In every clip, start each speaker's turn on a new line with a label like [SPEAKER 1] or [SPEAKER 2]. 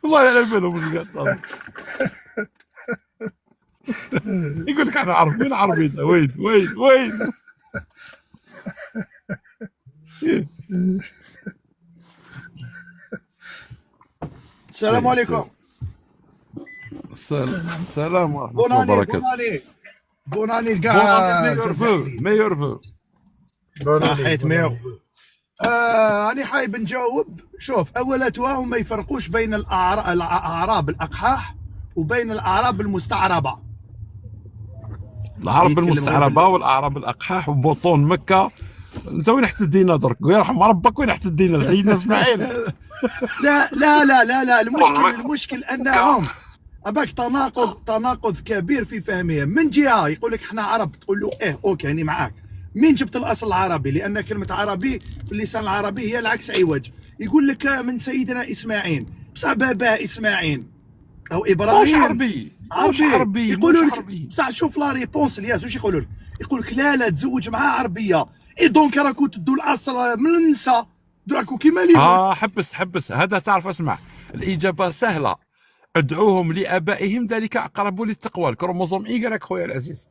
[SPEAKER 1] والله على بالهم واش قال. يقول لك انا عربي، وين عربي؟ وين
[SPEAKER 2] السلام عليكم.
[SPEAKER 1] السلام ورحمه الله
[SPEAKER 2] بوناني
[SPEAKER 1] وبركاته.
[SPEAKER 2] بوناني كاع
[SPEAKER 1] ميور فو
[SPEAKER 2] صحيت ميور. أنا حايب نجاوب. شوف، أولتها هم ما يفرقوش بين الأعراب الأقحاح وبين الأعراب المستعربة.
[SPEAKER 1] العرب المستعربه والاعراب الاقحاح وبطون مكه. انت وين احتدينا درك؟ يرحم ربك، وين احتدينا سيدنا اسماعيل؟
[SPEAKER 2] لا لا لا لا لا، المشكل انهم اباك تناقض كبير في فهمهم. من جهه يقول لك احنا عرب، تقول له ايه اوكي يعني معاك. مين جبت الاصل العربي؟ لان كلمه عربي في اللسان العربي هي العكس عوج. يقول لك من سيدنا اسماعيل، بصح بابا اسماعيل او ابراهيم
[SPEAKER 1] مش عربي.
[SPEAKER 2] يقولوا لك بصح شوف لا ريبونس الياس واش يقولوا لك؟ يقول لك لا تزوج معاه عربيه، اي دونك راكو تدوا الاصل من النساء راكو كيما لي.
[SPEAKER 1] حبس هذا تعرف. اسمع، الاجابه سهله. ادعوهم لابائهم ذلك اقرب للتقوى. الكروموزوم اي قال لك خويا العزيز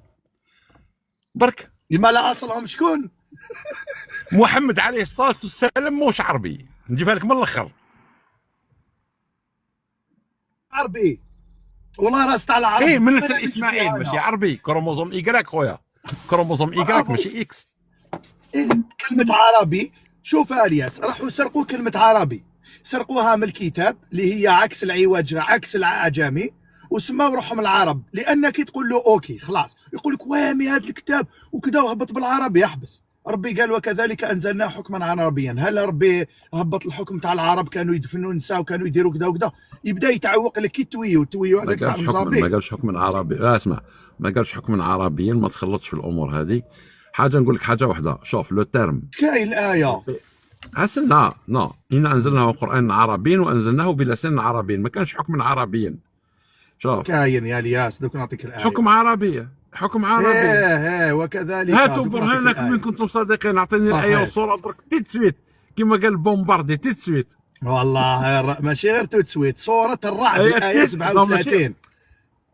[SPEAKER 1] برك.
[SPEAKER 2] لما لا اصلهم شكون؟
[SPEAKER 1] محمد عليه الصلاه والسلام موش عربي، نجيبها لك من الاخر.
[SPEAKER 2] عربي والله راس تاع العربي.
[SPEAKER 1] ايه من نسل اسماعيل ماشي عربي. كروموزوم ايكراك خويا، كروموزوم ايكراك ماشي اكس.
[SPEAKER 2] إيه كلمة عربي. شوف الياس، راحوا سرقوا كلمة عربي، سرقوها من الكتاب اللي هي عكس العوج عكس العجمي، وسماو روحهم العرب. لانك تقول له اوكي خلاص يقول لك وامي هذا الكتاب وكذا وهبط بالعربي. يحبس. ربي قال وكذلك انزلنا حكما عربيا. هل ربي هبط الحكم تاع العرب كانوا يدفنوا النساء وكانوا يديروا كذا وكذا؟ يبدا يتعوق لك كي تويو هذاك تاع
[SPEAKER 1] ما قالش حكم عربي. اسمع، ما قالش حكما عربيا. ما تخلطش في الامور هذه. حاجه نقول لك حاجه واحده. شوف لو تيرم
[SPEAKER 2] كاين الايه
[SPEAKER 1] حسنا إنا أنزلناه قرآن عربيا وأنزلناه بلسان عربي. ما كانش حكم عربيا. شوف
[SPEAKER 2] كاين يا الياس دوك نعطيك الآية.
[SPEAKER 1] حكم عربي.
[SPEAKER 2] ايه وكذلك.
[SPEAKER 1] هاتوا برهانكم إن كنتم صادقين. أعطيني الآية والصورة درك تيتسويت كما قال بومباردي تيتسويت.
[SPEAKER 2] والله ماشي غير توتسويت، صورة الرعد الآية 37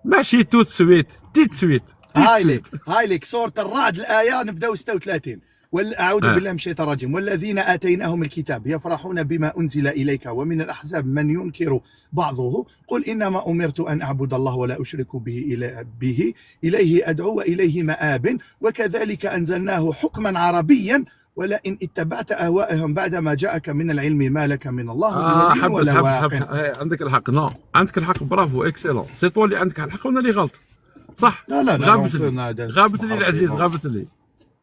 [SPEAKER 1] ماشي توتسويت تيتسويت.
[SPEAKER 2] هاي لك صورة الرعد الآية نبداو 36. أعوذ بالله من الشيطان الرجيم. والذين آتيناهم الكتاب يفرحون بما أنزل إليك ومن الأحزاب من ينكر بعضه قل إنما أمرت أن أعبد الله ولا أشرك به إليه أدعو وإليه مآب وكذلك أنزلناه حكما عربيا ولئن اتبعت أهواءهم بعدما جاءك من العلم ما لك من الله من ولي ولا واق.
[SPEAKER 1] عندك الحق. عندك الحق. برافو اكسلون. سي تو اللي عندك الحق وانا اللي غلط. صح.
[SPEAKER 2] لا
[SPEAKER 1] غابت لي العزيز غابت لي.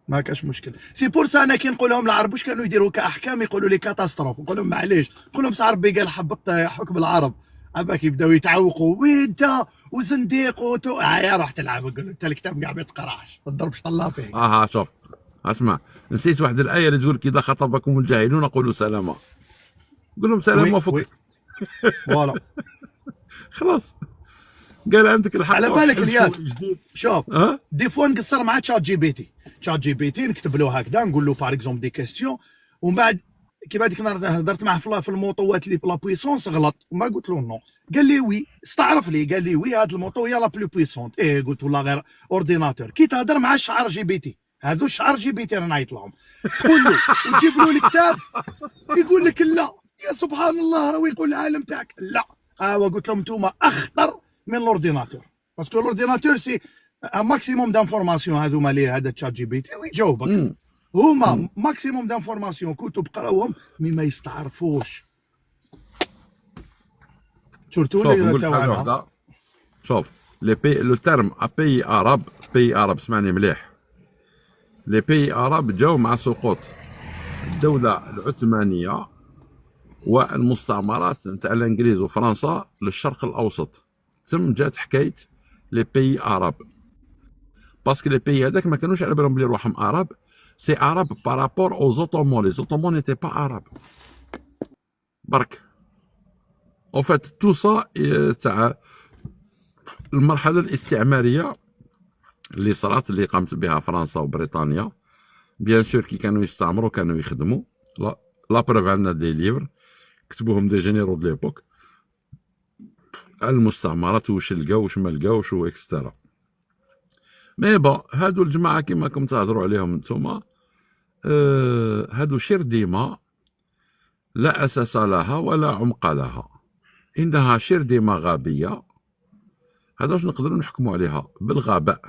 [SPEAKER 2] ما كاش مشكل. سي بور سا انا كي نقول لهم العرب واش كانوا يديروا كاحكام يقولوا لي كاتاستروف. نقول لهم معليش، نقول لهم ربي قال حبط حكم العرب. عباك يبداو يتعوقوا وانت وزنديق يا روح تلعب. نقول انت الكتاب كاع ما يتقراش ما تضربش طلع فيه.
[SPEAKER 1] شوف اسمع، نسيت واحد الايه اللي تقول اذا خطبكم الجاهلون قولوا سلاما. قول لهم سلاما فوق.
[SPEAKER 2] فوالا
[SPEAKER 1] خلاص قال عندك الحق.
[SPEAKER 2] على بالك الياس. شوف دي فوا نقصر مع تشات جي بي تي نكتب له هكذا نقول له باغ اكزومبل دي كيستيون ومن بعد كيما هذيك النهار هضرت معاه في الموطوات اللي بلا بويسونس غلط وما قلت له نو. قال لي وي، استعرف لي قال لي وي هاد الموطو هي لا بلو بويسونت. ايه قلت والله غير اورديناتور. كي تهضر مع الشعار جي بي تي هذو الشعار جي بي تي انا نعيط لهم تقول له وتجيب له الكتاب يقول لك لا. يا سبحان الله راهو يقول العالم تاعك لا. وقلت لهم انتوما اخطر من الاورديناتور باسكو الاورديناتور سي ماكسيموم دانفورماسيون. هذوما ليه هذا تشات جي بي تي ويجاوبك. هما ماكسيموم دانفورماسيون كتب قراوهم مي ما يستعرفوش. سورتو
[SPEAKER 1] لي تاعنا. شوف لي بي لو تيرم بي عرب اسمعني مليح. لي بي عرب جاو مع سقوط الدولة العثمانية والمستعمرات نتاع الانجليز وفرنسا للشرق الاوسط. تم جات حكايه لي بي عرب باسكو لي بي هذاك ما كانوش على بالهم بلي روحهم عرب. سي عرب بارابور او زوتومون. لي زوتومون نيتي با عرب برك. او فات تو سا تاع المرحله الاستعماريه اللي صرات اللي قامت بها فرنسا وبريطانيا. بيان سور كي كانوا يستعمروا كانوا يخدموا. لا بروف عندنا دي ليفر كتبوهم دي جينيرو د ليبوك المستعمرات واش لقاو واش ما لقاوش و اكسترا. مي با هادو الجماعه كيما راكم تهضروا عليهم نتوما، هادو شرديمه لا اساس لها ولا عمق لها، انها شرديمه غابيه. هذا واش نقدروا نحكموا عليها بالغباء،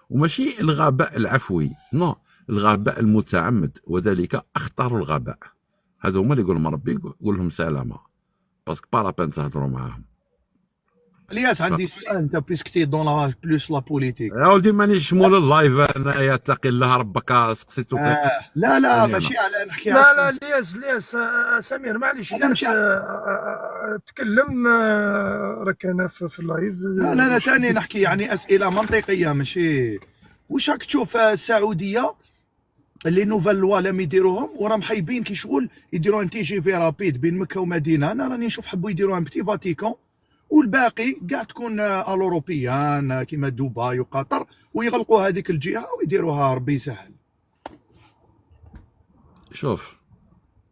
[SPEAKER 1] وماشي الغباء العفوي، نو الغباء المتعمد، وذلك اخطر الغباء. هذو هما اللي يقول مربي يقول لهم سلامه، باسكو بارابان تهضروا معاهم.
[SPEAKER 2] الياس عندي سؤال، انت بيسك تي دون لا بلوس لا بوليتيك.
[SPEAKER 1] يا ولدي مانيش مول اللايف انايا، اتقي الله ربك، سقسيتو فيك.
[SPEAKER 2] لا ماشي على نحكي
[SPEAKER 3] لا الياس سمير معليش الياس تكلم، راك انا في اللايف.
[SPEAKER 2] لا ثاني نحكي يعني اسئله منطقيه، ماشي واش راك تشوف السعوديه اللي نوفال لوا لم يديروهم وراهم حايبين كي شغل يديروا ان تي جي في رابيد بين مكه ومدينه. انا راني نشوف حبوا يديروا ان بتي فاتيكان والباقي كاع تكون الاوروبيان كيما دبي وقطر، ويغلقوا هذيك الجهه ويديروها ربي يسهل.
[SPEAKER 1] شوف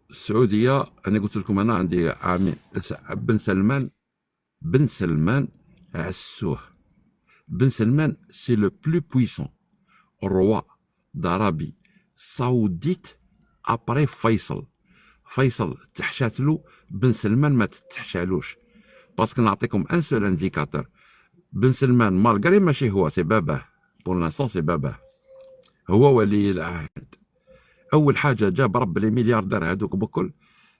[SPEAKER 1] السعوديه، انا قلت لكم انا عندي عامين بن سلمان عسوه. بن سلمان سي لو بلو بويسون روا d'Arabie Saoudite ابري فيصل تحشات له، بن سلمان ما تتحشالوش. باسكو نعطيكم ان سول انديكاتور، بن سلمان مالغري ماشي هو سي باباه، بور لانستون سي باباه، هو ولي العهد. اول حاجه جاب رب لي ملياردير هذوك بكل،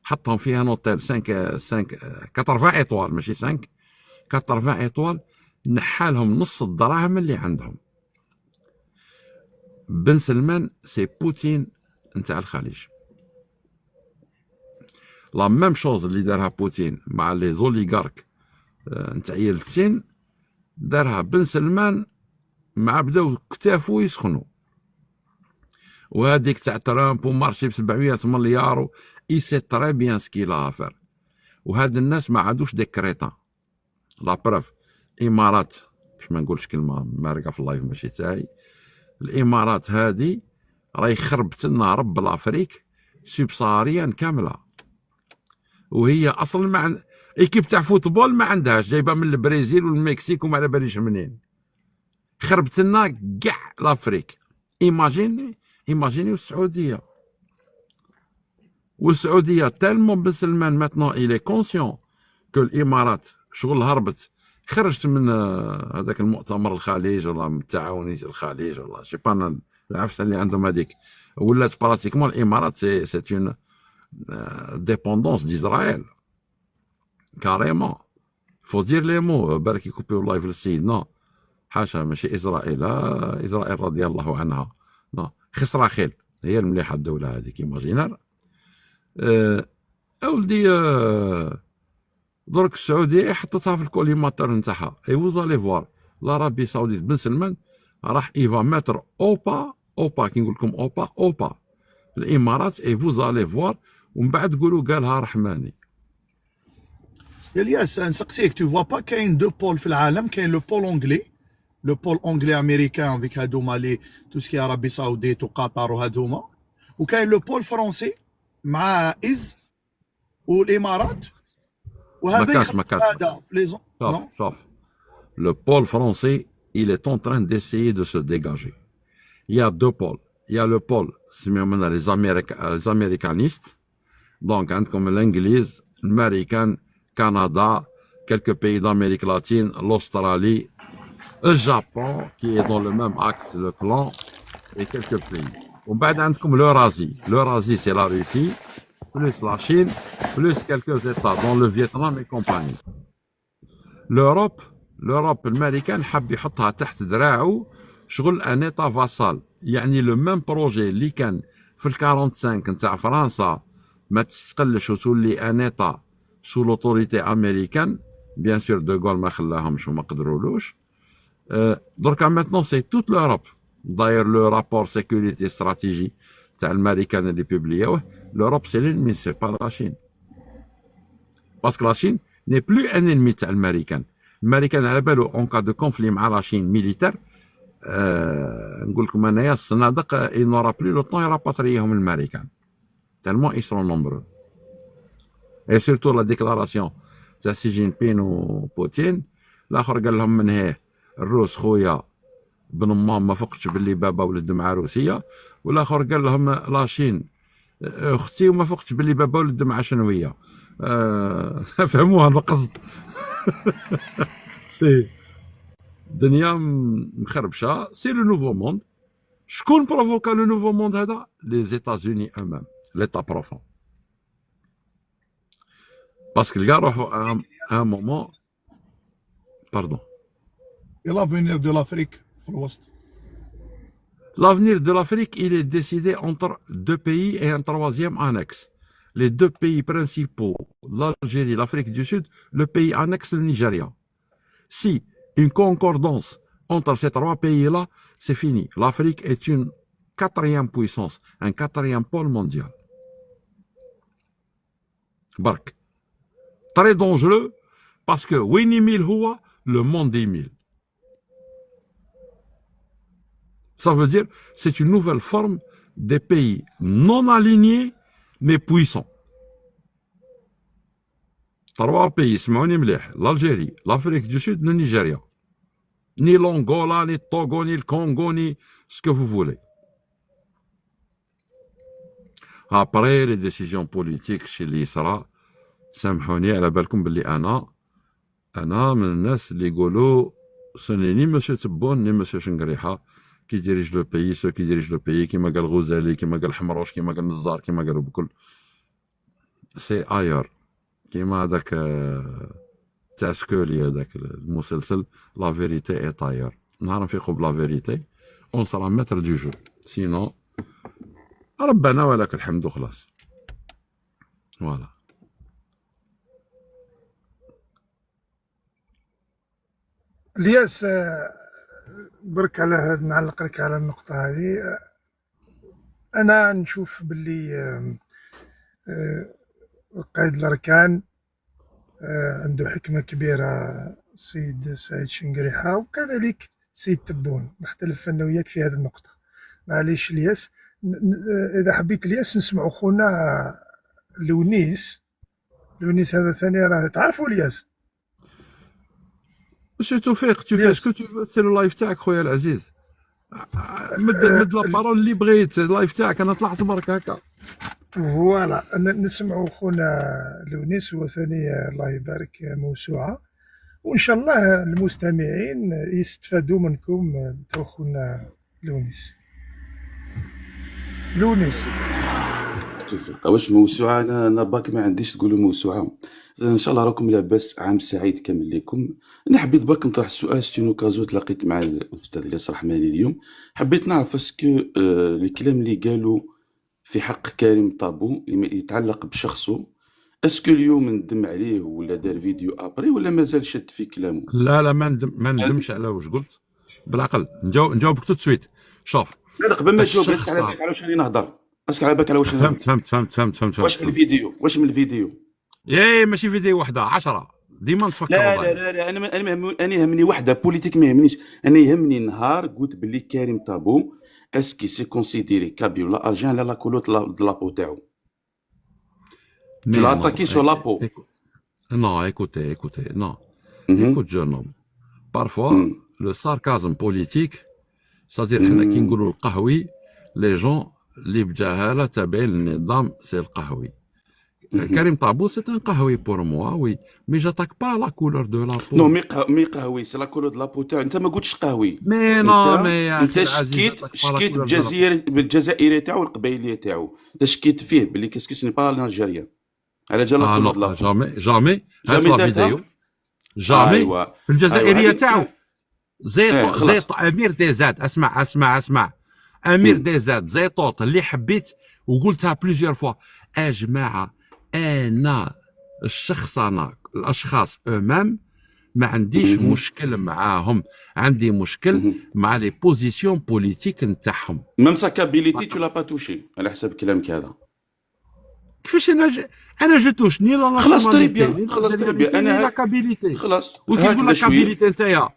[SPEAKER 1] حطهم فيها نوتيل 80 ايطوال، ماشي 5 80 ايطوال، نحالهم نص الدراهم اللي عندهم. بن سلمان سي بوتين نتاع الخليج. لا ميم شوز اللي دارها بوتين مع لي زوليغارك نتاع يلتسين، دارها بن سلمان مع بداو كتافو يسخنوا. وهذيك تاع ترامب ومارشي ب 700 مليار اي سي تري بيان سكي لا افير. وهاد الناس ما عادوش دي كريطان. لا بروف امارات، باش ما نقولش كلمه مارقه في اللايف ماشي تاعي، الامارات هادي راهي خربت لنا رب الافريك سوبساريان كامله، وهي اصلا مع ايكيب تاع فوتبول ما عندهاش، جايبه من البرازيل والمكسيك وما على باليش منين. خربت لنا كاع لافريك. ايماجيني والسعوديه تالمون بن سلمان ماتنون إلي كونسيون كو الامارات شغل هربت، خرجت من هذاك المؤتمر الخليج ولا من تعاونية الخليج ولا شي با العفسه اللي عندهم هذيك، ولات براتيكمون الامارات سي اون ديبوندونس ديزرايل كاريمون. فو دير لي مو، بالك يكوبيو اللايف للسيد، نو حاشا ماشي اسرائيل، اسرائيل رضي الله عنها، نو خسراخيل هي المليحه الدوله هذيك ايماجينار. اولدي درك السعوديه حطتها في الكوليماتور نتاعها، اي وزالي فوار لارابي سعوديت بن سلمان راح ايفا ماتر اوبا كي نقول لكم اوبا الامارات، اي فوزالي فوار، ومن بعد تقولوا قالها رحماني.
[SPEAKER 2] الياس نسقسيك، تو فوا با كاين دو بول في العالم، كاين لو بول اونغلي، لو بول اونغلي امريكان فيك هادوما لي تو سكي عربي سعوديت وقطر وهادوما، وكاين لو بول فرونسي مع والامارات، وهذا يخلق هذا لي
[SPEAKER 1] شوف le pôle français il est en train d'essayer de se dégager. Il y a deux pôles. Il y a le pôle les américanistes, donc عندكم الانجليز الامريكان كندا quelques pays d'Amérique latine, l'Australie, le Japon qui est dans le même axe, le clan, et quelques pays. ومن بعد عندكم l'Eurasie c'est la Russie plus la Chine plus quelques états dont le Vietnam et compagnie. l'Europe الامريكان حب يحطها تحت دراعه شغل ان ايتا فاسال، يعني لو ميم بروجي اللي كان في ال45 نتاع فرنسا ما تستقلش وتولي ان ايتا سو لوتوريتي امريكان، بيان سور دو غول ما خلاهمش وما قدرولوش. دركا ماتنون سي توت لوروب. داير لو رابور سيكوريتي استراتيجي تاع الامريكان اللي بوبليوه، لوروب سي لينمي سي با لا شين، باسكو لا شين ني بلو ان انمي تاع الامريكان على بالو اون كا دو كونفلي مع لا شين ميليتير. نقول لكم انايا الصنادق اي نورا بلو لو طون يراباتريهم الامريكان. tellement ils sont nombreux. Et surtout la déclaration تاع سي جين بين وبوتين، الاخر قال لهم من هيه الروس خويا بن مام ما فقتش باللي بابا ولد مع روسيه، والاخر قال لهم لاشين اختي وما فقتش باللي بابا ولد مع شنويه. فهموها القصد. سي الدنيا مخربشه، سي لو نوفو موند. شكون بروفوكا لو نوفو موند هذا؟ لي زيتازوني امام، ليتا بروفون. باسكو الكاع روحوا ان مومون باردون.
[SPEAKER 2] Et l'avenir de l'Afrique في الوسط.
[SPEAKER 1] L'avenir de l'Afrique, il est décidé entre deux pays et un troisième annexe. Les deux pays principaux, l'Algérie, l'Afrique du Sud, le pays annexe, le Nigeria. Si une concordance entre ces trois pays-là, c'est fini. L'Afrique est une quatrième puissance, un quatrième pôle mondial. Bark. Très dangereux, parce que Winnie Mil Houa, le monde est mille. Ça veut dire c'est une nouvelle forme des pays non alignés mais puissants. Trois pays, سمعوني مليح، l'Algérie, l'Afrique du Sud, le Nigeria. Ni l'Angola, ni le Togo, ni le Congo, ni ce que vous voulez. Après les décisions politiques chez اللي صرا، سامحوني على بالكم باللي أنا من الناس اللي يقولوا سوني ني مسيو تبون ني مسيو شنقريحة كي ديريج لو بيي، سو كي ديريج لو بيي كيما قال غزالي، كيما قال حمروش، كيما قال نزار، كيما قالوا بكل سي اير، كيما هذاك تاع سكولي هذاك المسلسل لا فيريتي اي طاير. نهار نفيقوا بلا فيريتي اون سرا متر دو جو، سينو ربنا ولك الحمد وخلاص. فوالا.
[SPEAKER 3] الياس برك على هاد، نعلق لك على النقطة هذه. أنا نشوف باللي القائد الأركان عنده حكمة كبيرة، السيد سعيد شنقريحة، وكذلك السيد تبون. نختلف أنا وياك في هذه النقطة. معليش الياس، إذا حبيت الياس نسمعوا خونا لونيس هذا ثاني، راه تعرفوا الياس.
[SPEAKER 1] Monsieur Toufik, tu fais ce que tu veux, c'est le live تاعك خويا العزيز. مد لا بارول اللي بغيت، اللايف تاعك انا طلعت برك هكا.
[SPEAKER 3] فوالا، نسمعوا خونا لونيس، هو ثاني الله يبارك موسوعة، وإن شاء الله المستمعين يستفادوا منكم تو خونا لونيس.
[SPEAKER 4] توفيق واش موسوعة؟ انا باك ما عنديش تقولوا موسوعة. ان شاء الله راكم لاباس، عام سعيد كامل لكم. انا حبيت باك نطرح السؤال، ستينو كازو تلاقيت مع الاستاذ الياس رحماني اليوم، حبيت نعرف اسكو الكلام اللي قالوا في حق كريم طابو يتعلق بشخصه، اسكو اليوم ندم عليه ولا دار فيديو ابري ولا مازال شد في كلامه؟
[SPEAKER 1] لا ما ندمش على واش قلت، بالعقل نجاوبك تو سويت. شوف
[SPEAKER 4] لا قبل ما تجاوب اسك على بالك على واش راني نهضر، اسك على بالك على واش
[SPEAKER 1] فهمت.
[SPEAKER 4] واش من الفيديو
[SPEAKER 1] ياي ماشي فيديو وحده 10 ديما نتفكروا.
[SPEAKER 4] لا انا يهمني وحده بوليتيك، ما يهمنيش. انا يهمني نهار قلت باللي كريم طابو اسكي سي كونسيديري كابي ولا ارجان لا كولوت دو لابو تاعو، tu l'as attaqué sur la peau.
[SPEAKER 1] Non, écoutez, non. Écoute, jeune homme. Parfois, le sarcasme politique, c'est-à-dire كي نقولوا القهوي، les gens اللي بجهالة تابعين للنظام سي القهوي. Karim Tabou, c'est un قهوي pour moi, oui. Mais j'attaque pas la couleur de la peau.
[SPEAKER 4] Non, مي قهوي سي لا كولور دو لا بو تاعو. انت ما قلتش قهوي.
[SPEAKER 1] مي نو مي يا
[SPEAKER 4] انت شكيت بالجزائري تاعو والقبيليه تاعو، انت شكيت فيه باللي كاسكو سني با الجيريان. على جال
[SPEAKER 1] لا جامي هاد لا فيديو جامي في الجزائريه تاعو زيط امير دي زاد. اسمع امير دي زاد زيطوط اللي حبيت وقلتها بليزيور فوا. جماعه انا الاشخاص امام ما عنديش مشكل معاهم، عندي مشكل مع لي بوزيسيون بوليتيك نتاعهم.
[SPEAKER 4] ميم سا كابيليتي تو لا با توشي على حسب كلامك هذا.
[SPEAKER 1] كيفاش انا جو توش ني لا
[SPEAKER 4] خلاص طريبيا
[SPEAKER 1] انا لا كابيليتي.
[SPEAKER 4] خلاص
[SPEAKER 1] وكي تقول لا كابيليتي نتايا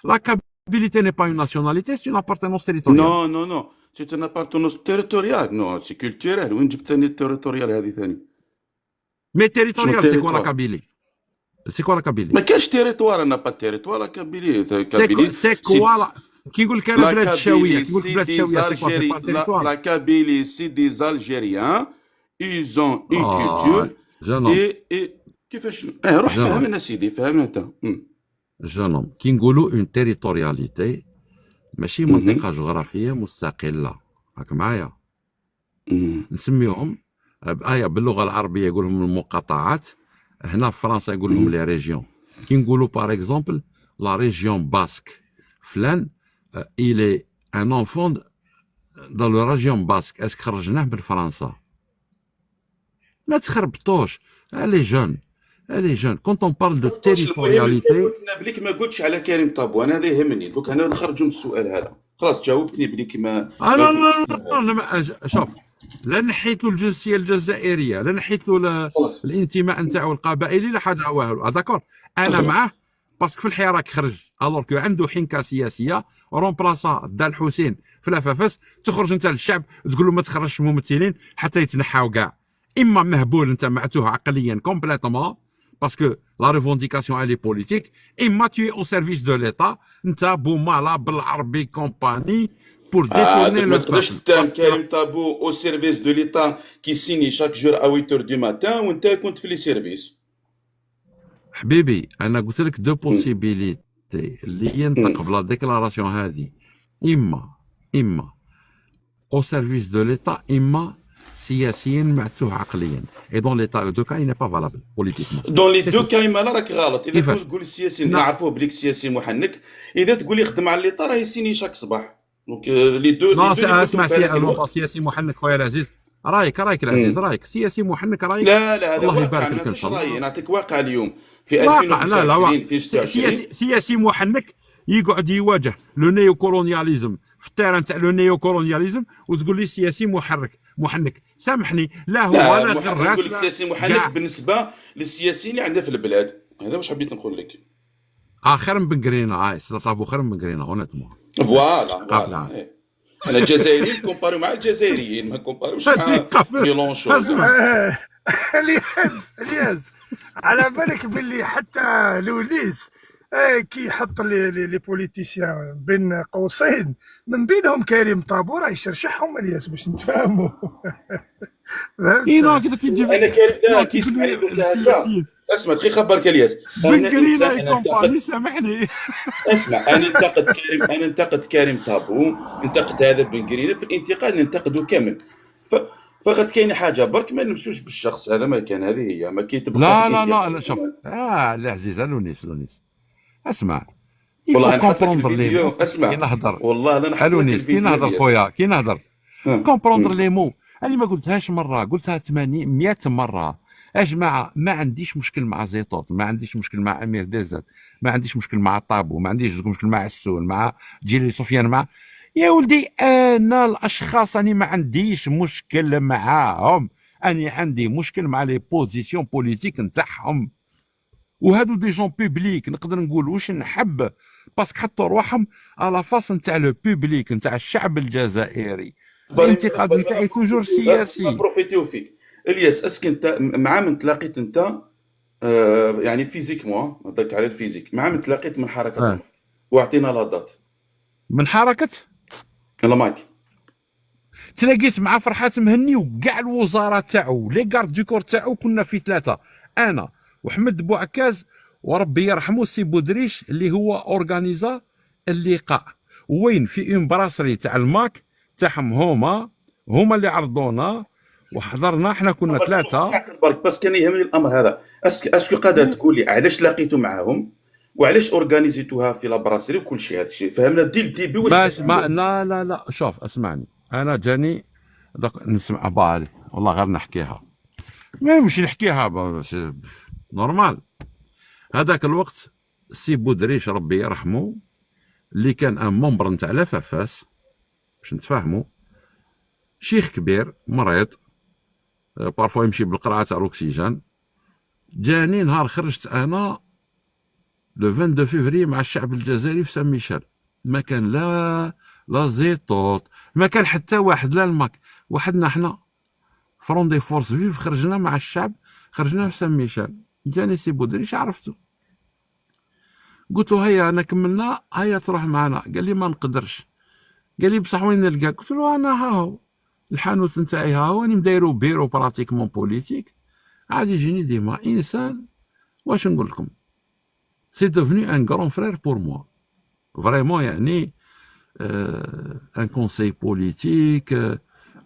[SPEAKER 1] لا كابيليتي ني با اون ناسيوناليتي، سي اون ابارتينونس تيريتوريال.
[SPEAKER 4] Non, سي ان ابارتونونس تيريتوريال نو سي كولتورال. وين جبت ثاني التيريتوريال هذه ثاني؟
[SPEAKER 1] مي
[SPEAKER 4] شنو
[SPEAKER 1] تيريتوريال سي كوا لا
[SPEAKER 4] التيريتوار؟
[SPEAKER 1] كابيلي، سي كوا لا كابيلي،
[SPEAKER 4] ما كانش تيريتوار، انا با تيريتوار كابيلي.
[SPEAKER 1] سي
[SPEAKER 4] كابيلي
[SPEAKER 1] سي
[SPEAKER 4] سي
[SPEAKER 1] كوا كي يقول لك انا
[SPEAKER 4] لا
[SPEAKER 1] بلاد الشاويه،
[SPEAKER 4] كابيلي
[SPEAKER 1] كي يقول لك
[SPEAKER 4] سي
[SPEAKER 1] بلاد
[SPEAKER 4] دي
[SPEAKER 1] الشاويه سي كوا سي
[SPEAKER 4] زالجيري
[SPEAKER 1] با تيريتوار.
[SPEAKER 4] لا كابيلي سي دي زالجيريان ايزون اون كولتور
[SPEAKER 1] جون
[SPEAKER 4] اي كيفاش روح
[SPEAKER 1] جون
[SPEAKER 4] فهمنا سيدي، فهمنا انت.
[SPEAKER 1] جون كي نقولوا اون تيريتورياليتي ماشي منطقه جغرافيه مستقله، راك معايا؟ نسميهم بآية باللغة العربية يقول لهم المقاطعات، هنا في فرنسا يقول لهم لي ريجيون. كي نقولوا باغ اكزومبل لا ريجيون باسك فلان إلي ان انفون دون لو ريجيون باسك، اسك خرجناه من فرنسا؟ ما تخربطوش، الي جون الي جون كونت اون بارل دو
[SPEAKER 4] المهم اللي
[SPEAKER 1] تيريتورياليتي.
[SPEAKER 4] قلنا بليك ما قلتش على كريم طابو، انا هذا يهمني. دوك انا نخرجوا من السؤال هذا، خلاص جاوبتني بليك ما
[SPEAKER 1] لا
[SPEAKER 4] ما
[SPEAKER 1] لا
[SPEAKER 4] قلتش
[SPEAKER 1] لا لا شوف، لا نحيت له الجنسيه الجزائريه، لا نحيت له
[SPEAKER 4] خلاص.
[SPEAKER 1] الانتماء نتاعو القبائلي، لا حاجه والو. داكور انا معاه باسكو في الحراك خرج الوغ كو عنده حنكه سياسيه رومبلاسا دا الحسين في لافافاس. تخرج انت للشعب تقول له ما تخرجش ممثلين حتى يتنحاو كاع، اما مهبول انت معتوه عقليا كومبليتومون باسكو لا ريفونديكاسيون الي بوليتيك، اما tu es au service de l'état انت بومالا بالعربي كومباني بور ديتورني
[SPEAKER 4] ما
[SPEAKER 1] لو
[SPEAKER 4] تقدرش
[SPEAKER 1] بوبل.
[SPEAKER 4] تتهم كريم طابو او سيرفيس دو ليتا كي سيني شاك جور ا 8 دو ماتان وانت كنت في لي سيرفيس.
[SPEAKER 1] حبيبي انا قلت لك دو بوسيبيليتي اللي ينطق بلا ديكلاراسيون هذه، اما او سيرفيس دو ليتا، اما سياسيا معتوه عقليا. اي دون ليتا دو كا ني با فالابل بوليتيكمون.
[SPEAKER 4] دون لي دو كايما راك غلط. اذا
[SPEAKER 1] كيفاش؟
[SPEAKER 4] تقول السياسي
[SPEAKER 1] لا.
[SPEAKER 4] نعرفوه بليك سياسي محنك، اذا تقول يخدم على ليطا راه يسيني شاك صباح. دونك لي دو
[SPEAKER 1] لا
[SPEAKER 4] اللي
[SPEAKER 1] اسمع
[SPEAKER 4] قلتهم في هذاك
[SPEAKER 1] سي
[SPEAKER 4] الوقت.
[SPEAKER 1] سياسي محنك خويا العزيز، رايك العزيز، رايك سياسي محنك، رايك
[SPEAKER 4] لا لا هذا
[SPEAKER 1] الله
[SPEAKER 4] واقع،
[SPEAKER 1] يبارك
[SPEAKER 4] انا
[SPEAKER 1] لك ان
[SPEAKER 4] مش
[SPEAKER 1] شاء الله.
[SPEAKER 4] رايي، نعطيك واقع اليوم في
[SPEAKER 1] واقع. لا
[SPEAKER 4] 2025 في
[SPEAKER 1] سياسي محنك يقعد يواجه لو نيو كولونياليزم في التيران تاع لو نيو كولونياليزم وتقول لي سياسي محنك. سامحني، لا هو
[SPEAKER 4] لا
[SPEAKER 1] لا
[SPEAKER 4] نقول
[SPEAKER 1] غراس
[SPEAKER 4] لك سياسي محنك
[SPEAKER 1] كاع.
[SPEAKER 4] بالنسبه للسياسيين اللي عندنا في البلاد. هذا واش حبيت نقول لك.
[SPEAKER 1] خير من بنقرينا، طابو خير من بنقرينا هونيتمون.
[SPEAKER 4] فوالا إيه. انا الجزائريين كومباريو مع الجزائريين، ما كومباريوش مع ميلونشون.
[SPEAKER 3] الياس على بالك باللي حتى لوليس كي يحط لي بوليتيسيان بين قوسين من بينهم كريم طابو راه يشرشحهم الياس باش نتفاهموا.
[SPEAKER 1] اي نو كي تجيب
[SPEAKER 4] انا كريم
[SPEAKER 1] لا
[SPEAKER 4] كي
[SPEAKER 1] كي
[SPEAKER 4] يسمعني
[SPEAKER 1] تقول
[SPEAKER 4] يقول لها
[SPEAKER 1] السياسيين
[SPEAKER 4] اسمع دقيقه برك الياس.
[SPEAKER 1] بنقرينا يكومباني، سامحني.
[SPEAKER 4] اسمع انا انتقد كريم طابو، انتقد هذا بنقرينا. في الانتقاد ننتقده كامل، فقط كاين حاجه برك ما نمسوش بالشخص هذا، ما كان هذه هي ما كي تبقى
[SPEAKER 1] لا شوف العزيز لونيس اسمع،
[SPEAKER 4] والله
[SPEAKER 1] يفو
[SPEAKER 4] نحط لك
[SPEAKER 1] كومبروندر
[SPEAKER 4] الفيديو.
[SPEAKER 1] لي
[SPEAKER 4] اسمع
[SPEAKER 1] كي نهضر
[SPEAKER 4] والله لا نحط لك
[SPEAKER 1] لونيس كي
[SPEAKER 4] الفيديو
[SPEAKER 1] نهضر
[SPEAKER 4] الياس.
[SPEAKER 1] خويا كي نهضر كومبروندر لي مو. انا ما قلتهاش مره، قلتها 80 100 مره. يا جماعه ما عنديش مشكل مع زيطوط، ما عنديش مشكل مع امير ديزات، ما عنديش مشكل مع طابو، ما عنديش مشكل مع السول، مع جيلي سفيان، مع يا ولدي انا الاشخاص اني ما عنديش مشكل معاهم، اني عندي مشكل مع لي بوزيسيون بوليتيك نتاعهم. وهادو دي جون بوبليك نقدر نقول واش نحب باسكو حطوا رواحهم على فاس نتاع لو بوبليك نتاع الشعب الجزائري. الانتقاد نتاعي توجور سياسي.
[SPEAKER 4] بروفيتيو فيك الياس. اسك انت مع من تلاقيت انت يعني فيزيكمون، نهضرك على الفيزيك، مع من تلاقيت من حركه واعطينا لا دات
[SPEAKER 1] من حركه
[SPEAKER 4] يلا مايك.
[SPEAKER 1] تلاقيت مع فرحات مهني وكاع الوزاره تاعو لي كارد دو كور تاعو، كنا في ثلاثه، انا وحمد بوعكاز وربي يرحمه سي بودريش اللي هو اورغانيزا اللقاء، وين في اون براسري تاع الماك تاعهم، هما اللي عرضونا وحضرنا، احنا كنا ثلاثه
[SPEAKER 4] برك. بس كان يهمني الامر هذا. اسكو قادر تقول لي علاش لقيتوا معاهم وعلاش اورغانيزيتوها في لابراسري وكل شيء؟ هذا الشيء فهمنا دي الديبي.
[SPEAKER 1] باش ما لا شوف اسمعني، انا جاني نسمع بالي والله غير نحكيها، ما نمشي نحكيها نورمال. هذاك الوقت سي بودريش ربي يرحمه اللي كان ان ممبر نتاع لافافاس باش نتفاهموا، شيخ كبير مريض بارفوا يمشي بالقرعه تاع الاكسجين، جاني نهار خرجت انا لو 22 فيفري مع الشعب الجزائري في سان ميشيل، ما كان لا لا زيتوت، ما كان حتى واحد، لا الماك. وحدنا حنا فرون دي فورس فيف خرجنا مع الشعب، خرجنا في سان ميشيل. جاني سي بودريش عرفته، قلت له هيا انا كملنا، هيا تروح معنا. قال لي ما نقدرش. قال لي بصح وين نلقاك؟ قلت له انا ها هو الحانوت نتاعي، ها هو راني مدايرو بيرو براتيكمون بوليتيك، عادي يجيني ديما انسان. واش نقول لكم، سي دوفني ان غران فرير بور موا فريمون. يعني ان كونساي بوليتيك.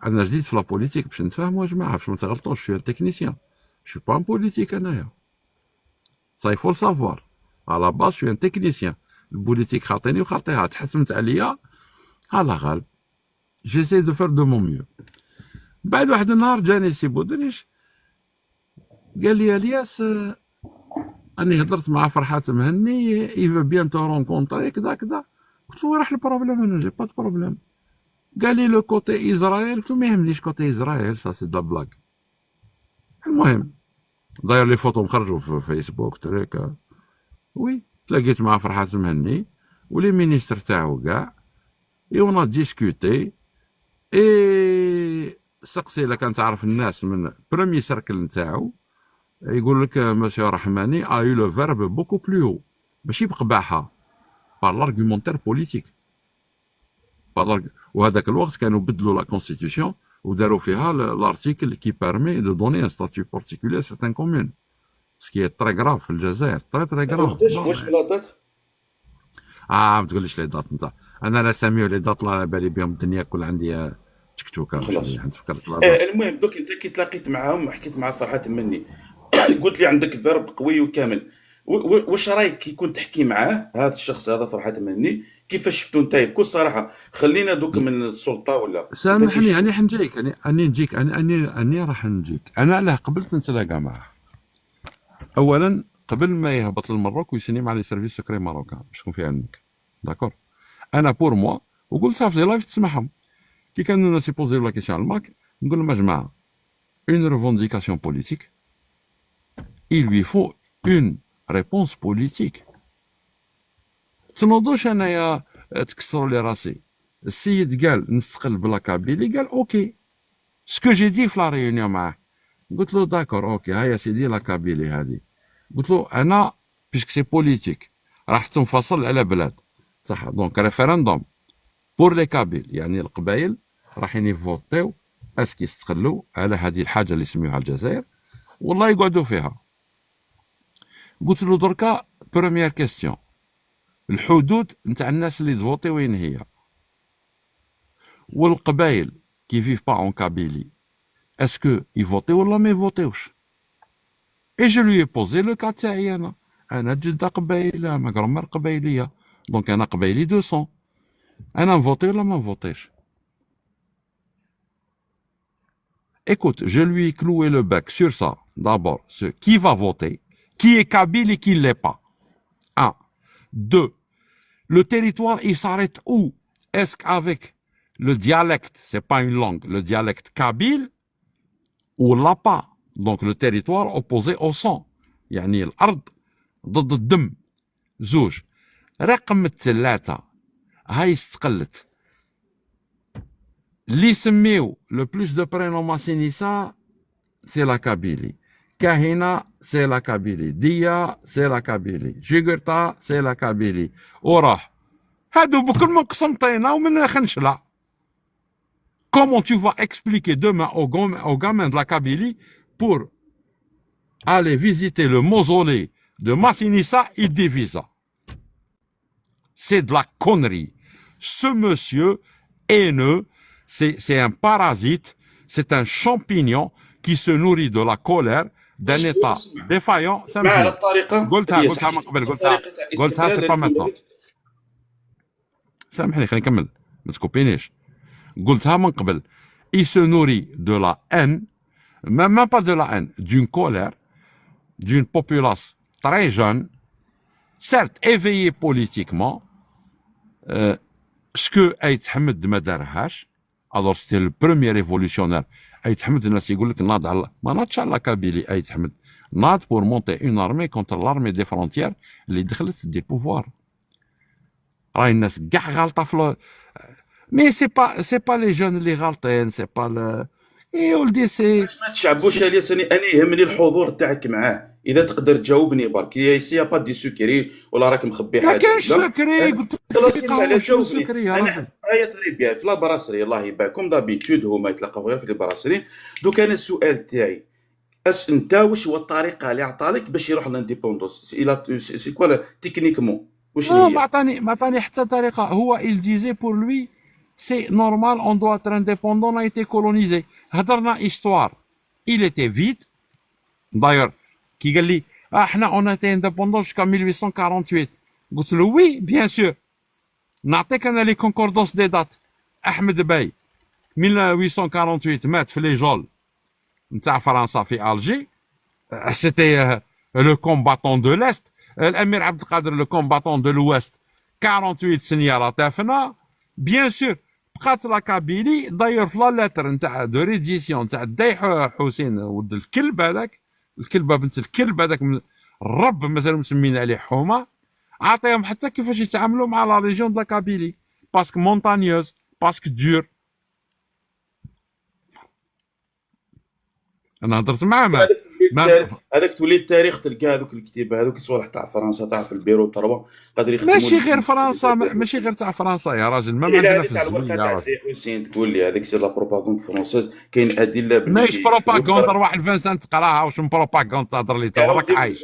[SPEAKER 1] انا جديد في لا بوليتيك باش نتفاهموا يا جماعه، باش ما تغلطوش. شو تكنيسيان، شو با ان بوليتيك انايا، صا يفو سافوار. على باس شو ان تكنيسيان. البوليتيك خاطيني وخاطيها، تحسمت عليا على غالب. جيسي دو فير دو مون ميو. بعد واحد النهار جاني سي بودريش قال لي الياس اني هضرت مع فرحات مهني، ايفا بيان تو رونكونطري كذا كذا. قلت له وين راح البروبليم؟ انا جي با دو بروبليم. قال لي لو كوتي اسرائيل. قلت له ما يهمنيش كوتي اسرائيل، سا سي دو بلاك. المهم داير لي فوتو مخرجوا في فيسبوك تريك. وي تلاقيت مع فرحات مهني ولي مينيستر تاعو كاع، اي اون ديسكوتي. اي سقسي الا كان تعرف الناس من بروميي سيركل نتاعو، يقول لك مسيو رحماني ا يو لو فيرب بوكو بلو، ماشي بقباحه، بار لارغيومونتير بوليتيك. وهذاك الوقت كانوا بدلوا لا كونستيتيسيون وداروا فيها لارتيكل كي بيرمي دو دوني ان ستاتيو بارتيكولير ا سيغتان كومون، سكي تري غراف في الجزائر، تري غراف.
[SPEAKER 4] وقتاش واش بلا دات؟
[SPEAKER 1] ما تقوليش لي دات انت، انا لا ساميو لي دات لا بالي بهم الدنيا كل عندي تكتوكه
[SPEAKER 4] خلاص.
[SPEAKER 1] نتفكرك لا دات.
[SPEAKER 4] المهم دوك انت كي تلاقيت معاهم حكيت مع فرحات مني قلت لي عندك فيرب قوي وكامل، واش رايك كي كنت تحكي معاه هذا الشخص هذا فرحات مني، كيفاش شفتو انت بكل صراحه؟ خلينا دوك من السلطه ولا
[SPEAKER 1] سامحني اني حنجيك، اني نجيك، اني راح نجيك. انا علاه قبلت نتلاقى معاه. اولا قبل ما يهبط للمروك ويسني مع لي سيرفيس سكري ماروكان باش تكون في علمك، داكور. انا بور موا، وقلتها في لايف تسمعهم، كي كانوا الناس يبوزيو لا كيسيون على الماك، نقول لهم يا جماعه اون ريفونديكاسيون بوليتيك il lui faut une réponse politique. تنوضوش انايا تكسروا لي راسي. السيد قال نستقل بلا كابيلي، قال اوكي. سكو جي دي في لا ريونيون معاه، قلت له داكور اوكي، هيا سيدي لا كابيلي هذه. قلت له انا بيسك سي بوليتيك راح تنفصل على بلاد، صح؟ دونك ريفيراندوم بور لي كابيل، يعني القبائل راحين يفوتيو اسكي يستقلوا على هذه الحاجه اللي يسميوها الجزائر، والله يقعدوا فيها. قلت له دركا بروميير كيستيون، الحدود نتاع الناس اللي تفوتي وين هي؟ والقبائل كي فيف با اون كابيلي اسكو يفوتي ولا ما يفوتيوش؟ اي جو لوي بوزي لو كا تاعي انا جده قبائله، ما غرمر قبائليه، دونك انا قبائلي 200، انا نفوتي ولا ما نفوتيش؟ Écoute, je lui ai cloué le bec sur ça. D'abord, qui va voter, qui est kabyle et qui ne l'est pas. 1. 2. Le territoire, il s'arrête où? Est-ce qu'avec le dialecte, c'est pas une langue, le dialecte kabyle, ou là pas? Donc le territoire opposé au sang. يعني الأرض ضد الدم. زوج. رقم 3 هاي استقلت. اللي يسميو لو بلوس دو برينون ماسينيسا سي لا كابيلي، كاهنة سي لا كابيلي، ديا سي لا كابيلي، جيغرتا سي لا كابيلي، وراح هادو بكل من قسنطينة ومن خنشلة. Comment tu vas expliquer demain aux gamins de la Kabylie pour aller visiter le mausolée de Massinissa et Divisa? C'est de la connerie. Ce monsieur haineux, c'est un parasite, c'est un champignon qui se nourrit de la colère d'un état défaillant.
[SPEAKER 4] مع الطريقه
[SPEAKER 1] قلتها من قبل، قلتها سي با ماتنون. سامحني خليني نكمل، ما تكوبينيش. قلتها من قبل. Il se nourrit de la haine, même pas de la haine, d'une colère, d'une populace très jeune, certes éveillée politiquement. Ce que Aït Hamed ما دارهاش. Alors c'était le premier révolutionnaire. Aït Hamed الناس يقول لك ناض على ما ناضش على كابيلي. Aït Hamed ناض pour monter une armée contre l'armée des frontières اللي دخلت دي بوفوار. راهي الناس كاع غالطه في مي سي با لي جون اللي غالطين، سي با اي ولدي
[SPEAKER 4] ما تشعبوش يا ليساني، انا يهمني الحضور تاعك معاه، اذا تقدر تجاوبني برك يا با دي سكري ولا راك مخبي
[SPEAKER 1] ما
[SPEAKER 4] حاجه.
[SPEAKER 1] كانش سكري، قلت لك
[SPEAKER 4] خلاص
[SPEAKER 1] في
[SPEAKER 4] يبقى
[SPEAKER 1] قهوه
[SPEAKER 4] على
[SPEAKER 1] شنو
[SPEAKER 4] جاوبني.
[SPEAKER 1] سكري يا
[SPEAKER 4] انا
[SPEAKER 1] راجل؟
[SPEAKER 4] هيا تري بيان في لابراسري الله يباركم دابيتود هما يتلاقاو غير في البراسري. دوك انا السؤال تاعي انت واش هو الطريقه اللي عطالك باش يروح لانديبوندونس؟ سي كوا تكنيكمون واش
[SPEAKER 1] ما
[SPEAKER 4] هي؟
[SPEAKER 1] عطاني حتى طريقه. هو il disait pour lui c'est normal, on doit être indépendant, on a été colonisé. هضرنا histoire, il était vide. D'ailleurs كي قال لي احنا on a été indépendant jusqu'à 1848، قلت له oui bien sûr. نعطيك انا لي كونكوردونس دي دات. احمد باي 1848 مات في لي جول نتاع فرنسا في الجي، سيتي لو كومباتون دو ليست. الامير عبد القادر لو كومباتون دو لويست 48 سنياره طافنا بيان سور. بقات لا كابيلي داير في لا لاتر نتاع دو ريديسيون نتاع داي حسين ولد الكلب هذاك، الكلبه بنت الكلب هذاك الرب مازال مسمين عليه حومه، عطيهم حتى كيفاش يتعاملوا مع لا ريجيون دو لا كابيلي باسكو مونتانيوز باسكو دور. انا هضرت معاه
[SPEAKER 4] هذاك تولي التاريخ تلقى هذوك الكتيبه هذوك الصوالح تاع فرنسا تاع في البيرو تروا قادر يخدموا
[SPEAKER 1] ماشي غير فرنسا، ماشي غير تاع فرنسا يا راجل، ما عندنا في الزوين يا راجل.
[SPEAKER 4] حسين تقول لي هذيك سي لا بروباغوند فرونسيز، كاين ادله
[SPEAKER 1] ماشي بروباغوند، روح الفانسان تقراها، واش من بروباغوند تهضر لي تا راك عايش.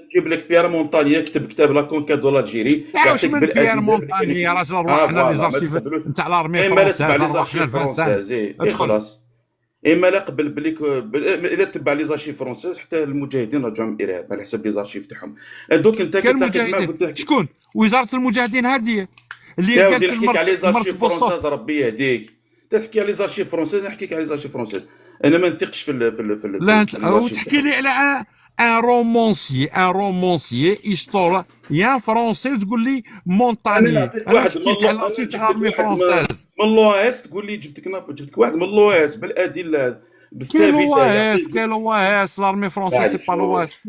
[SPEAKER 4] نجيب لك بيير مونتانيي كتب كتاب لا كونكاد دو لالجيري،
[SPEAKER 1] واش من بيير مونتاني يا راجل، روحنا لي زارشيف نتاع لارمي فرونسيز، روحنا الفانسان
[SPEAKER 4] خلاص. اما لا قبل بليك اذا تبع لي زارشيف فرونسيز حتى المجاهدين رجعوا من الارهاب على حسب لي زارشيف تاعهم. دوك انت
[SPEAKER 1] كان المجاهدين شكون؟ وزاره المجاهدين هذه اللي قالت
[SPEAKER 4] المرت على لي زارشيف فرونسيز ربي يهديك. تحكي على لي زارشيف فرونسيز نحكيك على لي زارشيف فرونسيز. انا ما نثقش في
[SPEAKER 1] لا انت تحكي لي على ان رومونسيي هيستوريان فرونسي تقول لي مونتاني. انا حكيت على لارشيف تاع لارمي فرونسيز
[SPEAKER 4] من لويس، تقول لي جبتك واحد من لويس بالادله بالثابته.
[SPEAKER 1] كاين لويس لارمي فرونسيز سي با لويس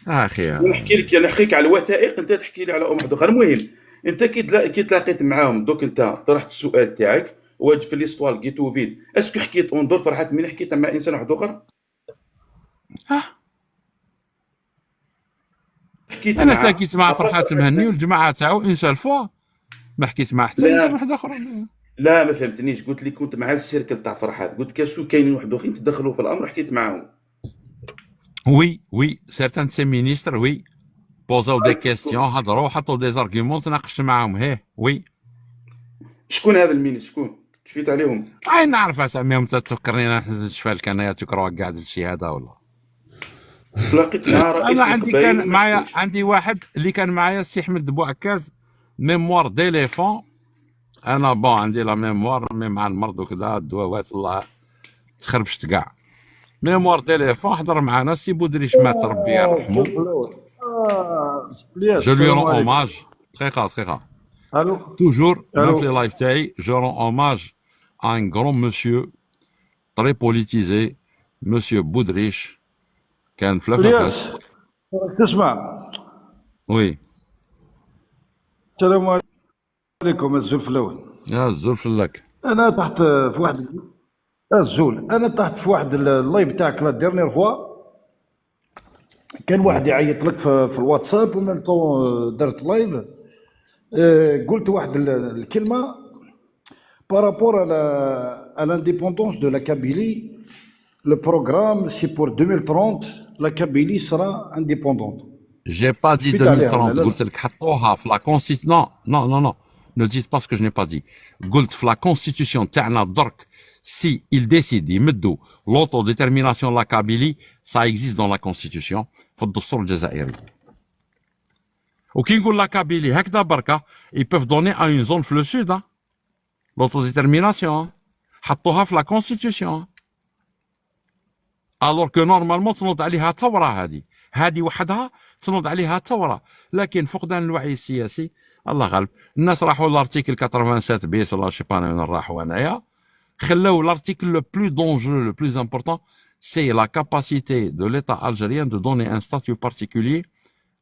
[SPEAKER 1] اخي.
[SPEAKER 4] نحكيك على الوثائق، انت تحكي لي على واحد اخر. المهم انت كي تلاقيت معاهم دوك انت طرحت السؤال تاعك واجد في ليستوار لقيتو فيد، اسكو حكيت اون دور فرحات من حكيت مع انسان واحد اخر؟
[SPEAKER 1] انا حكيت مع فرحات مهني والجماعه تاعو ان شاء فوا، ما حكيت مع حتى انسان واحد اخر.
[SPEAKER 4] لا ما فهمتنيش، قلت لي كنت مع السيركل تاع فرحات، قلت كاسكو كاينين واحد اخرين تدخلوا في الامر حكيت معاهم.
[SPEAKER 1] وي سيرتان سي مينيستر وي بوزاو دي كيستيون، هضروا حطوا دي زارغيومون تناقشت معاهم. هيه وي
[SPEAKER 4] شكون هذا المينيستر؟ شكون شفيت عليهم؟
[SPEAKER 1] نعرف اساميهم، تفكرني انا شفال كان تكرهوا كاع الشيء هذا ولا
[SPEAKER 4] لقيت مع رئيس
[SPEAKER 1] انا كان معايا عندي واحد اللي كان معايا السي احمد بوعكاز ميموار ديليفون. انا بون عندي لا ميموار مي مع المرض وكذا الدواوات الله تخربشت كاع. ميموار ديليفون حضر معنا السي بودريش مات ربي يرحمه. جو لي رون اوماج دقيقه
[SPEAKER 5] الو
[SPEAKER 1] توجور même في لايف تاعي جو رون اوماج ان غران مسيو تري بوليتيزي مسيو بودريش كان في
[SPEAKER 5] الياس تسمع؟
[SPEAKER 1] وي
[SPEAKER 5] السلام عليكم الزول في الاول.
[SPEAKER 1] يا الزلف لك.
[SPEAKER 5] انا طحت في واحد الزول، انا طحت في واحد اللايف تاعك لا ديرنيير فوا، كان واحد يعيط لك في الواتساب ومن طون درت لايف. قلت واحد الكلمه بارابور à l'indépendance de la Kabylie. Le programme c'est pour 2030 la Kabylie sera indépendante.
[SPEAKER 1] J'ai pas dit 2030. قلت لك حطوها في لا كونستيتيون. Non. Ne dites pas ce que je n'ai pas dit. قلت في لا كونستيتيسيون تاعنا درك si il décide يمدوا l'autodétermination de la Kabylie, ça existe dans la constitution في الدستور الجزائري. وكي نقول لا كابيلي هكذا بركه ils peuvent donner à une zone في le sud l'autodétermination حطوها في لا كونستيتيسيون alors que normalement تنوض عليها ثوره. هذه وحدها تنوض عليها ثوره، لكن فقدان الوعي السياسي الله غالب. الناس راحوا لارتيكل 87 بيس ولا شي با وين راحوا انايا، خلاو l'article le plus dangereux, le plus important, c'est la capacité de l'État algérien de donner un statut particulier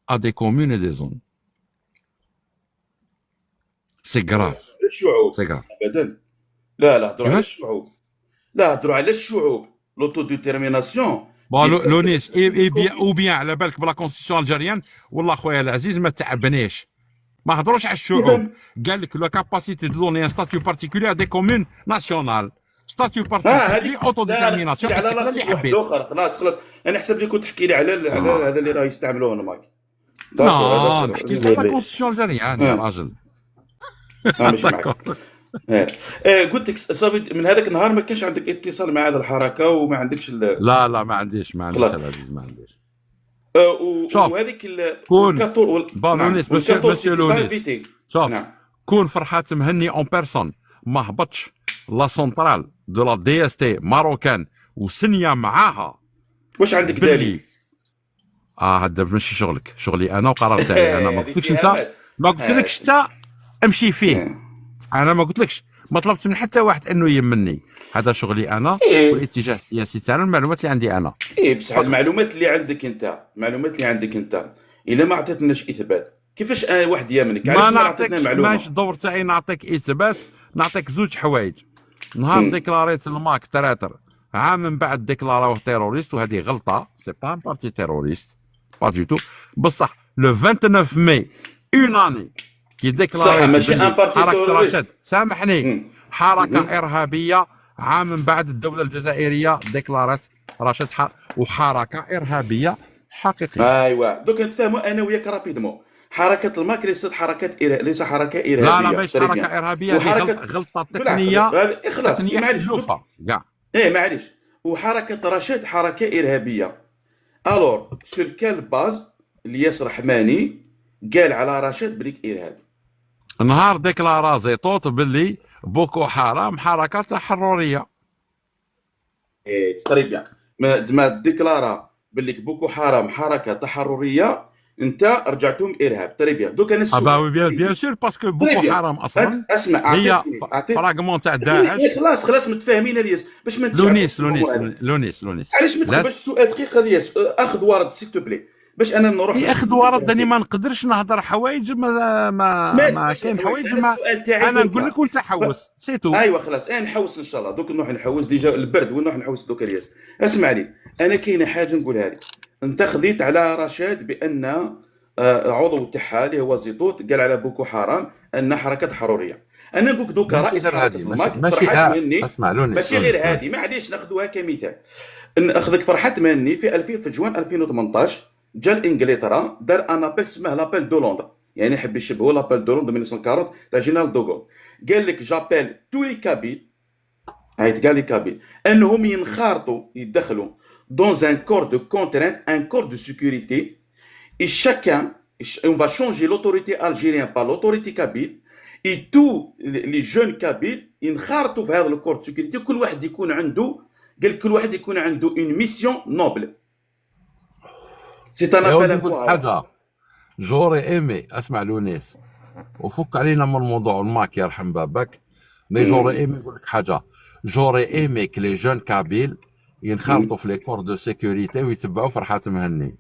[SPEAKER 1] à des communes et des zones. سي كراف
[SPEAKER 4] الشعوب
[SPEAKER 1] سي كراف.
[SPEAKER 4] ابدا. لا لا، هضروا على
[SPEAKER 1] كيفاش؟
[SPEAKER 4] الشعوب. لا، هضروا على الشعوب. لوتو ديتيرميناسيون.
[SPEAKER 1] بون لونيس اي بيان او بيان على بالك بلا كونستيسيون الجيريان. والله خويا العزيز ما تعبنيش، ما هضروش على الشعوب. قال لك لو كاباسيتي دو دوني ان ستاتيو بارتيكولير دي كومون ناسيونال، ستاتيو بارتيكولير اوتو ديتيرميناسيون، استقلال اللي حبيت.
[SPEAKER 4] خلاص انا حسب لي كنت تحكي لي على هذا اللي راه يستعملوه ماك.
[SPEAKER 1] نحكي لك على لا كونستيسيون الجيريان يا راجل.
[SPEAKER 4] مش معك. قلت لك صافي من هذاك النهار ما كانش عندك اتصال مع هذه الحركه وما عندكش
[SPEAKER 1] لا ما عنديش العزيز ما عنديش.
[SPEAKER 4] وهذيك
[SPEAKER 1] كون بالونيس مسيو لونيس. شوف
[SPEAKER 4] نعم.
[SPEAKER 1] كون فرحات مهني اون بيرسون ما هبطش لا سونترال دو لا دي اس تي ماروكان وسنيا معاها.
[SPEAKER 4] واش عندك دليل؟
[SPEAKER 1] هذا ماشي شغلك، شغلي انا وقرار تاعي انا. ما قلتلكش انت، ما قلتلكش انت امشي فيه. انا ما قلتلكش، ما طلبت من حتى واحد انه يمني. هذا شغلي انا والاتجاه السياسي تاعنا، المعلومات اللي عندي انا.
[SPEAKER 4] بصح المعلومات اللي عندك انت الا ما عطيتناش اثبات كيفاش واحد يامنك؟
[SPEAKER 1] ما نعطيكش، ماشي الدور تاعي نعطيك اثبات. نعطيك زوج حوايج. نهار ديكلاريت الماك تراتر، عام من بعد ديكلاراوه تيروريست، وهذه غلطه. سي با ان بارتي تيروريست با دو تو. بصح لو 29 ماي اون اني كي ديكلاري
[SPEAKER 4] صح، ماشي ان بارتي
[SPEAKER 1] حركه
[SPEAKER 4] تيروريست.
[SPEAKER 1] رشد، سامحني، حركه ارهابيه. عام من بعد الدوله الجزائريه ديكلارات رشد وحركه ارهابيه حقيقيه.
[SPEAKER 4] ايوا دوك نتفاهموا انا وياك رابيدمون. حركه الماك ليست ليس حركه ارهابيه.
[SPEAKER 1] لا ماشي حركه ارهابيه، هذه غلطه تقنيه.
[SPEAKER 4] خلاص معليش
[SPEAKER 1] شوفها كاع.
[SPEAKER 4] معليش. وحركه رشاد حركه ارهابيه. الور سور كال باز الياس رحماني قال على رشاد بليك ارهابي.
[SPEAKER 1] نهار ديكلارا زيطوط باللي بوكو حرام حركه تحرريه.
[SPEAKER 4] تري بيان. ما ديكلارا باللي بوكو حرام حركه تحرريه، انت رجعتهم ارهاب. تري بيان. دوك انا
[SPEAKER 1] با بيان سور باسكو بوكو حرام اصلا
[SPEAKER 4] اسمع
[SPEAKER 1] هي فراغمون تاع داعش.
[SPEAKER 4] خلاص متفاهمين الياس باش ما
[SPEAKER 1] لونيس
[SPEAKER 4] علاش ما تقبلش السؤال دقيقه الياس؟ اخذ ورد سيل تو بلي باش انا نروح.
[SPEAKER 1] ياخذ ورد اني ما نقدرش نهضر حوايج ما كاين حوايج انا نقول لك وانت حوس سيتو.
[SPEAKER 4] ايوا خلاص نحوس ان شاء الله. دوك نروح نحوس ديجا البرد ونروح نحوس دوك الياس. اسمع لي، انا كاينه حاجه نقولها لك. انت خذيت على رشاد بان عضو تاعها اللي هو زيطوط قال على بوكو حرام ان حركه تحرريه. انا نقول دوكا رئيس
[SPEAKER 1] ماشي اسمع لوني،
[SPEAKER 4] ماشي غير هذه، معليش ناخذوها كمثال. ناخذك فرحات ماني في جوان 2018 جا لانجلترا دار ان ابل سماه لابيل دو لندن، يعني حب يشبهوا لابيل دو لندن 1940 تاع جينيرال دوغول. قال لك جابيل تو لي كابيل، قال لي كابيل انهم ينخرطوا يدخلوا dans un corps de contrainte, un corps de sécurité, et chacun, on va changer l'autorité algérienne par l'autorité kabyle, et tous les jeunes kabyles ينخرطوا في هذا الكور de sécurité. كل واحد يكون عنده، قال كل واحد يكون عنده une mission noble. C'est un appel à quoi
[SPEAKER 1] حاجه جوري ايمي. اسمع لونيس وفك علينا من الموضوع الماك يرحم بابك. مي جوري ايمي نقول لك حاجه، جوري ايمي كلي جون كابيل ينخرطوا في لي كور دو سيكوريتي ويتبعوا فرحات مهني.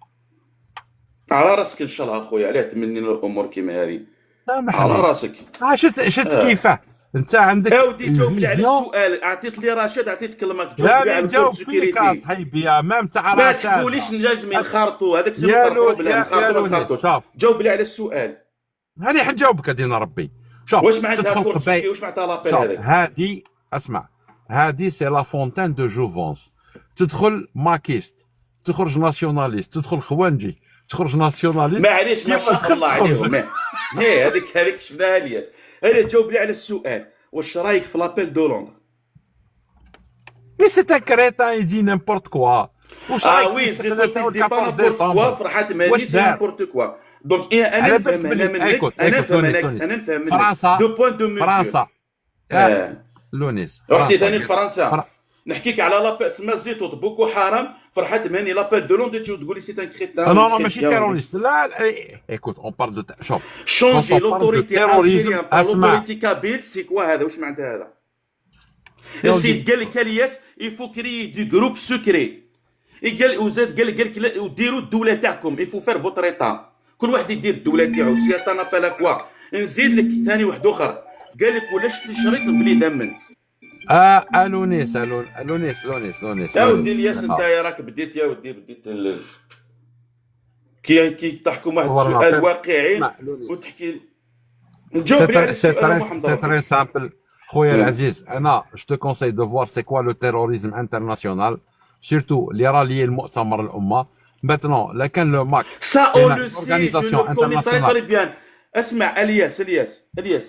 [SPEAKER 4] على راسك ان شاء الله اخويا، علاه تمني الامور كيما هذه على راسك.
[SPEAKER 1] شفت كيفاه انت عندك
[SPEAKER 4] اودي جاوب لي على السؤال. عطيت لي رشاد، عطيت كلمك جاوب لي على
[SPEAKER 1] جاوب فيك صاحبي يا مام تاع رشاد.
[SPEAKER 4] ما تقوليش لازم ينخرطوا، هذاك سي بروبليم. نخرطوا جاوب لي على السؤال.
[SPEAKER 1] هاني حنجاوبك دينا ربي. شوف
[SPEAKER 4] واش معناتها فورتي، واش معناتها لابيل هذاك؟
[SPEAKER 1] هذه اسمع، هذه سي لا فونتين دو جوفونس. تدخل ماكيست، تخرج ناسيوناليست، تدخل خوانجي، تخرج ناسيوناليست.
[SPEAKER 4] معليش ما شاء الله عليهم. هذيك شفناها الياس. انا جاوب لي على السؤال، واش رايك في لابيل دو لندن؟
[SPEAKER 1] مي سي ان كريتا يدي نيمبورت كوا. واش رايك
[SPEAKER 4] وي سي ديسمبر فرحات مالي سي نيمبورت كوا. دونك انا نفهم انا نفهم
[SPEAKER 1] فرنسا
[SPEAKER 4] دو بوين دو ميسيو
[SPEAKER 1] فرنسا لونيس
[SPEAKER 4] رحتي ثاني لفرنسا. نحكيك على لابيل تسمى زيتوط بوكو حرام فرحات مهني لابيل دو لندن تقول لي سي ان كريتان.
[SPEAKER 1] نو ماشي تيروريست. لا ايكوت اون بارل دو شوف
[SPEAKER 4] شونجي لوتوريتي الجيريان با لوتوريتي كابيل. سي كوا هذا؟ واش معناتها هذا؟ السيد قال لك الياس يفو كري دي جروب سكري. قال وزاد قال لك ديروا الدوله تاعكم يفو فير فوتر ايتا. كل واحد يدير الدوله تاعو. سي ان ابل كوا نزيد لك ثاني واحد اخر، قال لك ولا شتي الشريط بلي دمنت.
[SPEAKER 1] لونيس لونيس
[SPEAKER 4] يا ودي الياس انت يا راك بديت يا ودي كي تحكم واحد السؤال واقعي وتحكي نجاوب على السؤال محمد.
[SPEAKER 1] سي تري سامبل خويا العزيز. انا جو تو كونساي دو فوار سي كوا لو تيروريزم انترناسيونال سيرتو اللي راه لي المؤتمر الامه ماتنون. لا كان لو ماك
[SPEAKER 4] سا او لو سي جو لو كوني تري بيان. اسمع الياس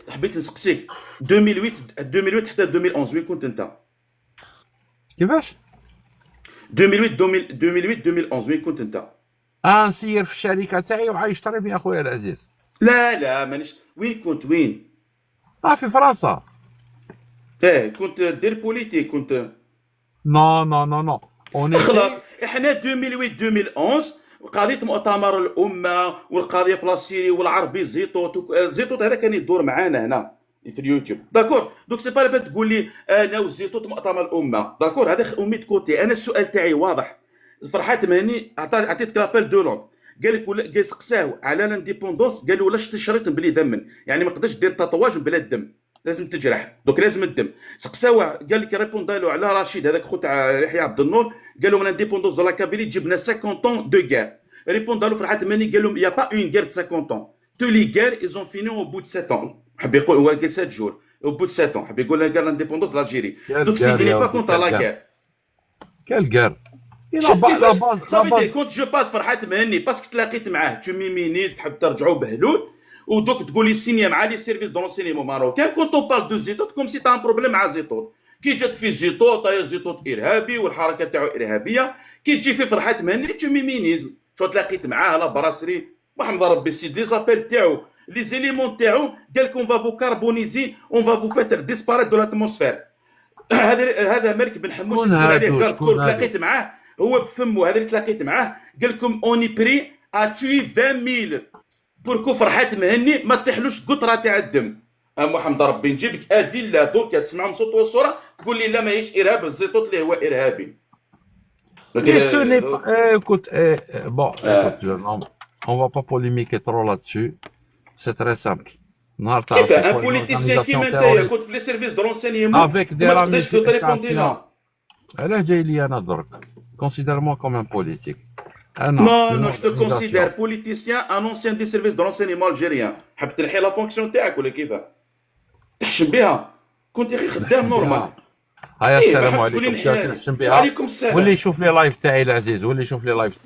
[SPEAKER 4] حبيت نسقسيك 2008 حتى 2011 وين كنت انت؟
[SPEAKER 1] كيفاش
[SPEAKER 4] 2008 وين كنت انت؟
[SPEAKER 1] نسير في الشركه تاعي وعايش طريبي يا خويا العزيز.
[SPEAKER 4] لا مانيش. وين كنت وين؟
[SPEAKER 1] في فرنسا.
[SPEAKER 4] كنت دير بوليتيك كنت.
[SPEAKER 1] نو
[SPEAKER 4] خلاص احنا 2008 قضيه مؤتمر الامه والقضيه فلسطيني والعربي زيتوت هذا كان يدور معانا هنا في اليوتيوب داكور. دوك سي با لا بان تقول لي انا وزيتوت مؤتمر الامه داكور. هذا امي كوتي. انا السؤال تاعي واضح. فرحات مهني عطيتك لابيل دو لوند قال لك ولا قال سقساو على لانديبوندونس قال له ولا شتي شريط بلي دمن يعني ما تقدرش دير تاتواج بلا الدم لازم تجرح دوك لازم الدم. سقساو قال لك ريبوند له على رشيد هذاك خو تاع يحيى عبد النور قال له من لانديبوندونس دو لا كابيلي جبنا 50 طون دو غير. ريبوند له فرحات مهني قال لهم يا با اون غير 50 طون تو لي غير ايزون فيني او بو 7 طون. حب يقول هو قال 7 جور او بو 7 طون حب يقول لها لانديبوندونس لالجيري. دوك سيدي لي با كونت لا غير
[SPEAKER 1] كال غير.
[SPEAKER 4] صافي كنت جو بات فرحات مهني باسكو تلاقيت معاه تشوميمينيز تحب ترجعوا بهلول ودوك تقول لي سينيا مع لي سيرفيس دون سينيما ماروكان. كنت بار دو زيتوت كوم سي تا ان بروبليم مع زيتوت. كي جات في زيتوت يا زيتوت ارهابي والحركه تاعو ارهابيه. كي تجي في فرحات مهني تشوميمينيز شو تلاقيت معاه لا براسري محمد ربي السيد لي زابيل تاعو لي زيليمون تاعو قال لك اون فا فو كاربونيزي اون فا فو فاتر ديسباريت دو لاتموسفير. هذا ملك بن حموش تقول عليه كاركور تلاقيت معاه هو بفمو. هذا اللي تلاقيت معاه قال لكم اوني بري اتوي 20000 بوركو فرحات مهني ما تطيحلوش قطره تاع الدم. محمد ربي نجيب لك ادله درك تسمعهم صوت والصوره تقول لي لا ماهيش ارهاب الزيتوت اللي هو ارهابي.
[SPEAKER 1] Écoute, bon, écoute, jeune homme, on va pas polémiquer trop là-dessus. C'est très simple.
[SPEAKER 4] كيف ان بوليتيسيان كيما انت كنت في لي سيرفيس دو رونسينيمون
[SPEAKER 1] avec des
[SPEAKER 4] ما تقدرش تريبوندي.
[SPEAKER 1] علاش جاي لي انا درك considère-moi comme un politique.
[SPEAKER 4] Non, je te considère politicien, un ancien des services de renseignement algérien. حاب تنحي لا فونكسيون تاعك ولا كيفاه؟ تحشم بها؟ كنت غير خدام نورمال.
[SPEAKER 1] هيا السلام عليكم.
[SPEAKER 4] وعليكم السلام.
[SPEAKER 1] واللي يشوف لي لايف تاعي العزيز واللي يشوف لي لايف